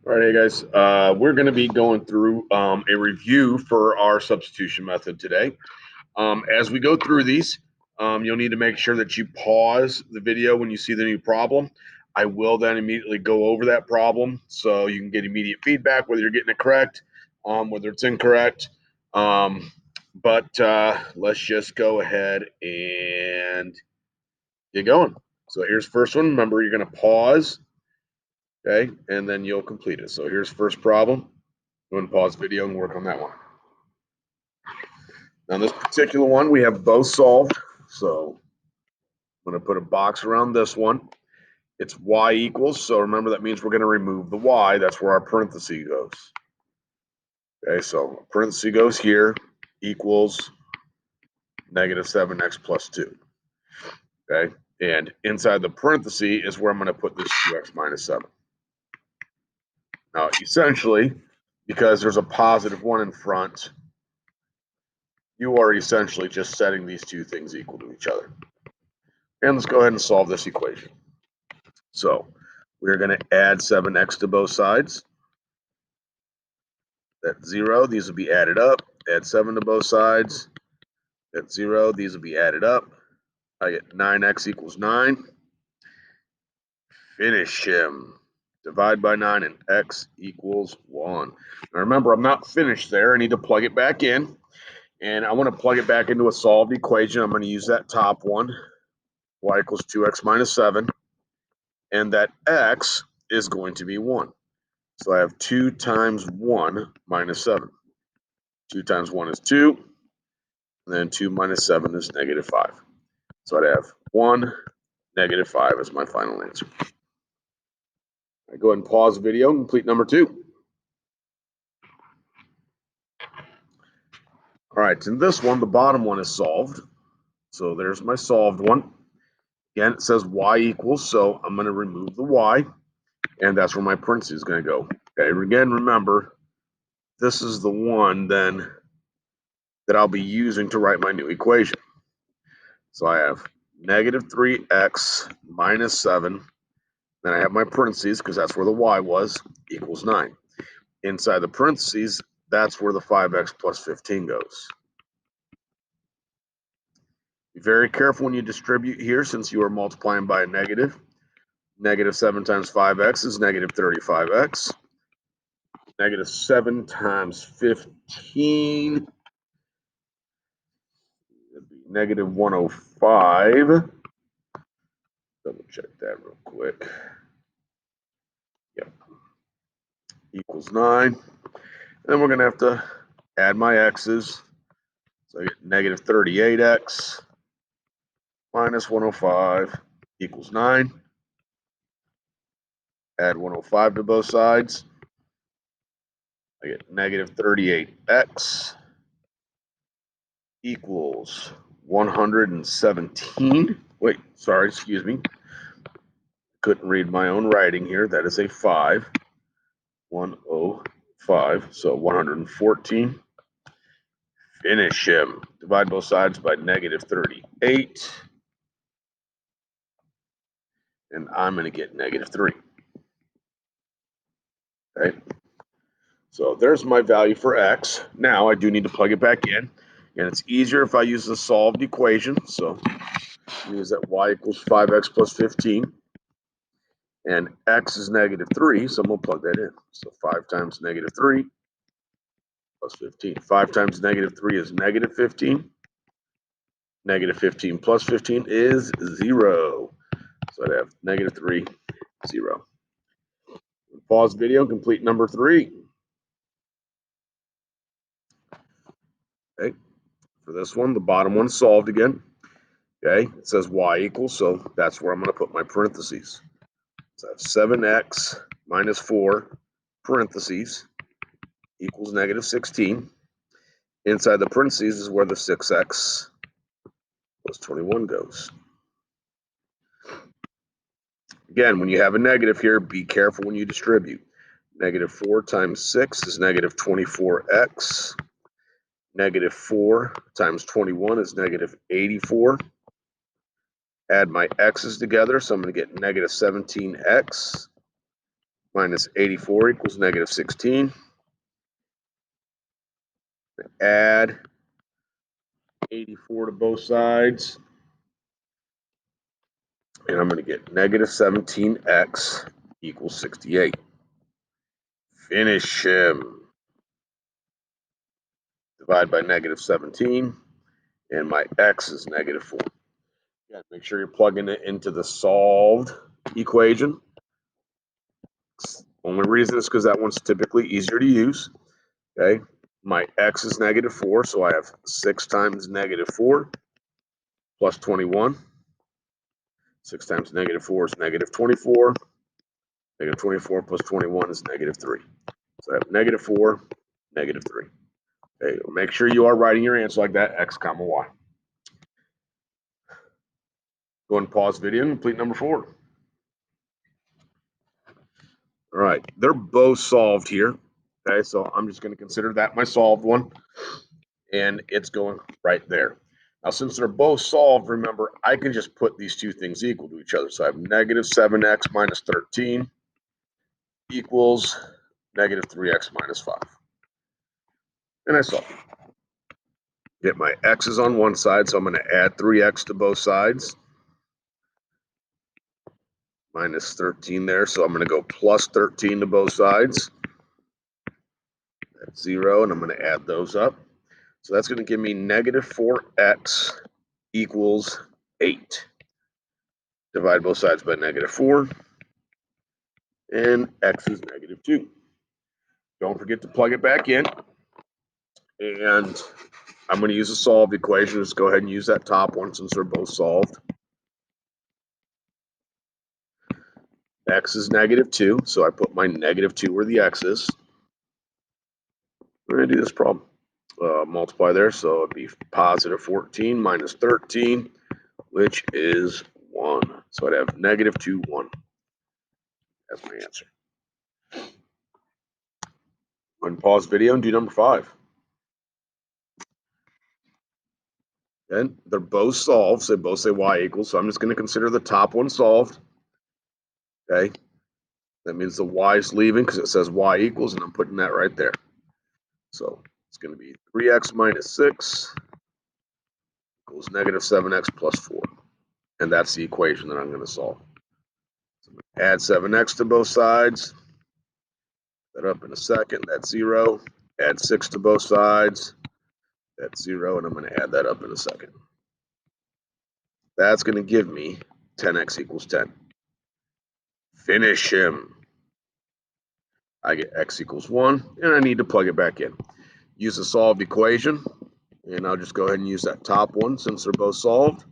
All right, hey guys, we're going to be going through a review for our substitution method today. As we go through these, you'll need to make sure that you pause the video when you see the new problem. I will then immediately go over that problem so you can get immediate feedback, whether you're getting it correct, whether it's incorrect. But let's just go ahead and get going. So here's the first one. Remember, you're going to pause, okay, and then you'll complete it. So here's the first problem. Go ahead and pause the video and work on that one. Now, this particular one, we have both solved. So I'm going to put a box around this one. It's y equals. So remember, that means we're going to remove the y. That's where our parenthesis goes. Okay, so parenthesis goes here, equals negative 7x plus 2. Okay, and inside the parenthesis is where I'm going to put this 2x minus 7. Now, essentially, because there's a positive 1 in front, you are essentially just setting these two things equal to each other. And let's go ahead and solve this equation. So we're going to add 7x to both sides. That's 0. These will be added up. Add 7 to both sides. That's 0. These will be added up. I get 9x equals 9. Finish him. Divide by 9 and x equals 1. Now remember, I'm not finished there. I need to plug it back in. And I want to plug it back into a solved equation. I'm going to use that top one. Y equals 2x minus 7. And that x is going to be 1. So I have 2 times 1 minus 7. 2 times 1 is 2. And then 2 minus 7 is negative 5. So I'd have 1, negative 5 as my final answer. I go ahead and pause the video and complete number 2. All right, in this one, the bottom one is solved. So there's my solved one. Again, it says y equals, so I'm going to remove the y, and that's where my parentheses is going to go. Okay, again, remember, this is the one then that I'll be using to write my new equation. So I have negative 3x minus 7. Then I have my parentheses, because that's where the y was, equals 9. Inside the parentheses, that's where the 5x plus 15 goes. Be very careful when you distribute here, since you are multiplying by a negative. Negative 7 times 5x is negative 35x. Negative 7 times 15 would be negative 105. Double check that real quick. Yep. Equals 9. Then we're going to have to add my x's. So I get negative 38x minus 105 equals 9. Add 105 to both sides. I get negative 38x equals 117. Wait, sorry, excuse me. Couldn't read my own writing here. That is a 5. 105. So 114. Finish him. Divide both sides by negative 38. And I'm going to get negative 3. Okay. So there's my value for x. Now I do need to plug it back in. And it's easier if I use the solved equation. So use that y equals 5x plus 15. And x is negative 3, so I'm going to plug that in. So 5 times negative 3 plus 15. 5 times negative 3 is negative 15. Negative 15 plus 15 is 0. So I'd have negative 3, 0. Pause video, complete number 3. Okay, for this one, the bottom one's solved again. Okay, it says y equals, so that's where I'm going to put my parentheses. So I have 7x minus 4 parentheses equals negative 16. Inside the parentheses is where the 6x plus 21 goes. Again, when you have a negative here, be careful when you distribute. Negative 4 times 6 is negative 24x. Negative 4 times 21 is negative 84. Add my x's together, so I'm going to get negative 17x minus 84 equals negative 16. Add 84 to both sides. And I'm going to get negative 17x equals 68. Finish him. Divide by negative 17. And my x is negative 4. Yeah, make sure you're plugging it into the solved equation. Only reason is because that one's typically easier to use. Okay, my x is negative 4, so I have 6 times negative 4 plus 21. 6 times negative 4 is negative 24. Negative 24 plus 21 is negative 3. So I have negative 4, negative 3. Okay, make sure you are writing your answer like that, x comma y. Go ahead and pause the video and complete number 4. All right, they're both solved here. Okay, so I'm just going to consider that my solved one, and it's going right there. Now, since they're both solved, remember, I can just put these two things equal to each other. So I have negative 7x minus 13 equals negative 3x minus 5. And I solve. Get my x's on one side, so I'm going to add 3x to both sides. Minus 13 there, so I'm going to go plus 13 to both sides. That's 0, and I'm going to add those up. So that's going to give me negative 4x equals 8. Divide both sides by negative 4, and x is negative 2. Don't forget to plug it back in. And I'm going to use a solved equation. Just go ahead and use that top one since they're both solved. X is negative 2, so I put my negative 2 where the x is. We're going to do this problem. Multiply there, so it'd be positive 14 minus 13, which is 1. So I'd have negative 2, 1. That's my answer. Unpause video and do number 5. Then they're both solved. So they both say y equals. So I'm just going to consider the top one solved. Okay. That means the y is leaving because it says y equals, and I'm putting that right there. So it's going to be 3x minus 6 equals negative 7x plus 4. And that's the equation that I'm going to solve. So I'm going to add 7x to both sides. That up in a second. That's 0. Add 6 to both sides. That's 0. And I'm going to add that up in a second. That's going to give me 10x equals 10. Finish him. I get x equals 1, and I need to plug it back in. Use the solved equation, and I'll just go ahead and use that top one since they're both solved.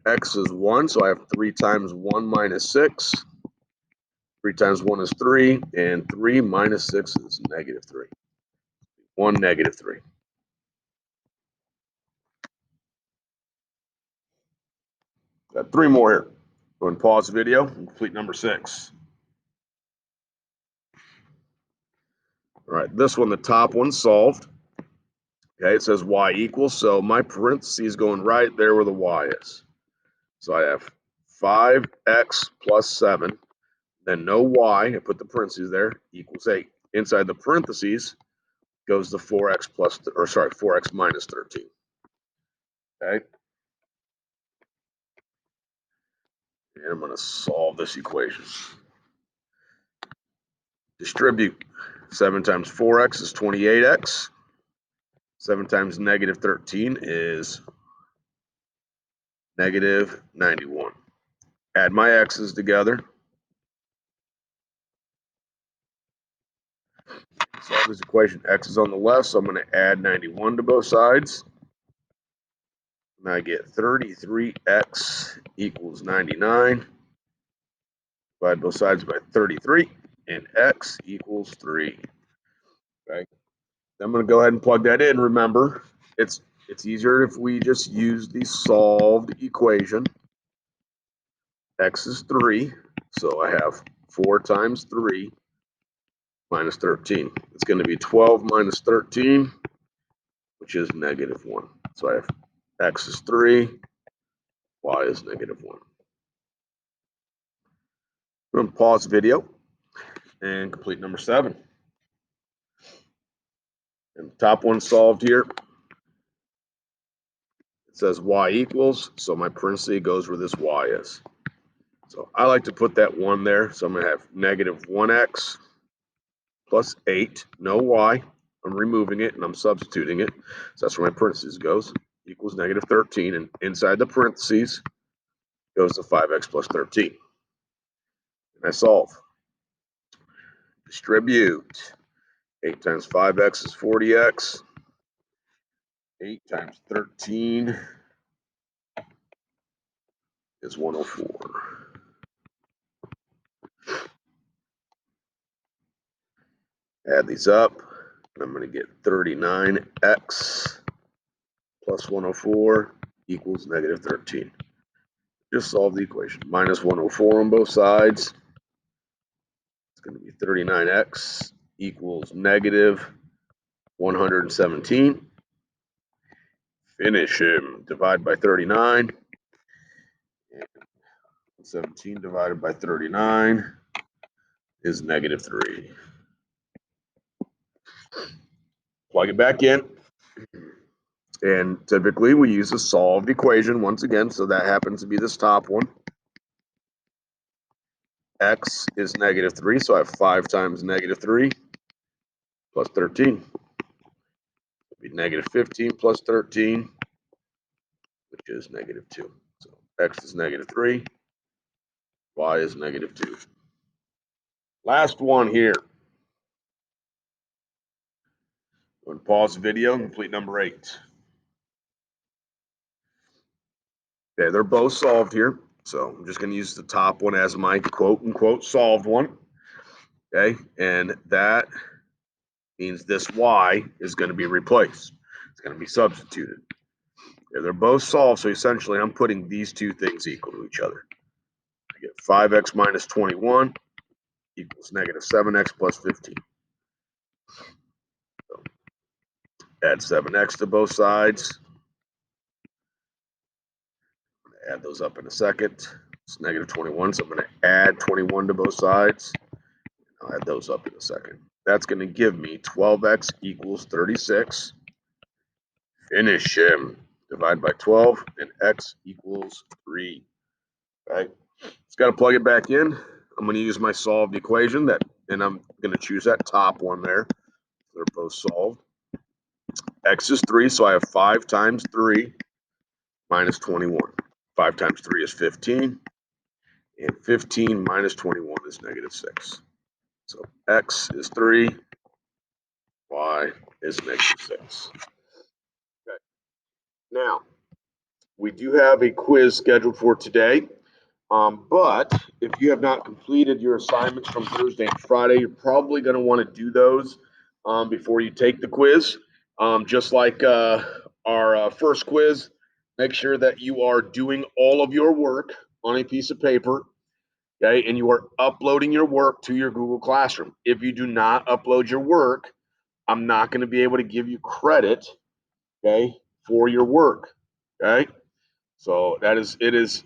X is 1, so I have 3 times 1 minus 6. 3 times 1 is 3, and 3 minus 6 is negative 3. 1, negative 3. Got 3 more here. Go ahead and pause the video and complete number 6. All right, this one, the top one's solved. Okay, it says y equals, so my parentheses going right there where the y is. So I have 5x plus 7, then no y, I put the parentheses there, equals 8. Inside the parentheses goes the 4x plus, or sorry, 4x minus 13. Okay. And I'm going to solve this equation. Distribute. 7 times 4x is 28x. 7 times negative 13 is negative 91. Add my x's together. Solve this equation. X is on the left, so I'm going to add 91 to both sides. And I get 33x equals 99. Divide both sides by 33, and x equals 3. Okay. I'm going to go ahead and plug that in. Remember, it's easier if we just use the solved equation. X is 3, so I have 4 times 3 minus 13. It's going to be 12 minus 13, which is negative 1. So I have x is 3, y is negative 1. I'm going to pause the video, and complete number 7. And the top one solved here. It says y equals, so my parenthesis goes where this y is. So I like to put that 1 there. So I'm going to have negative 1x plus 8, no y. I'm removing it and I'm substituting it. So that's where my parentheses goes, equals negative 13. And inside the parentheses goes the 5x plus 13. And I solve. Distribute. 8 times 5x is 40x. 8 times 13 is 104. Add these up, and I'm going to get 39x plus 104 equals negative 13. Just solve the equation. Minus 104 on both sides. It's going to be 39x equals negative 117. Finish him. Divide by 39. And 17 divided by 39 is negative 3. Plug it back in. And typically we use a solved equation once again, so that happens to be this top one. X is negative 3, so I have 5 times negative 3 plus 13. It'll be negative 15 plus 13, which is negative 2. So X is negative 3, Y is negative 2. Last one here. I'm going to pause the video and complete number 8. Okay, they're both solved here. So I'm just going to use the top one as my quote unquote solved one. Okay, and that means this y is going to be replaced. It's going to be substituted. Okay, they're both solved, so essentially I'm putting these two things equal to each other. I get 5x minus 21 equals negative 7x plus 15. So add 7x to both sides. I'm going to add those up in a second. It's negative 21, so I'm going to add 21 to both sides. I'll add those up in a second. That's going to give me 12x equals 36. Finish him. Divide by 12, and x equals 3. Right? It's got to plug it back in. I'm going to use my solved equation, and I'm going to choose that top one there. They're both solved. X is 3, so I have 5 times 3 minus 21. 5 times 3 is 15, and 15 minus 21 is negative 6. So x is 3, y is negative 6. Okay. Now, we do have a quiz scheduled for today, but if you have not completed your assignments from Thursday and Friday, you're probably going to want to do those before you take the quiz. Just like our first quiz, make sure that you are doing all of your work on a piece of paper, okay, and you are uploading your work to your Google Classroom. If you do not upload your work, I'm not going to be able to give you credit, okay, for your work, okay? So it is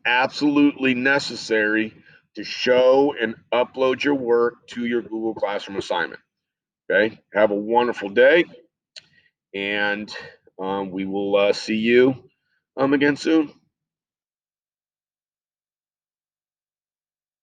absolutely necessary to show and upload your work to your Google Classroom assignment. Okay, have a wonderful day, and we will see you again soon.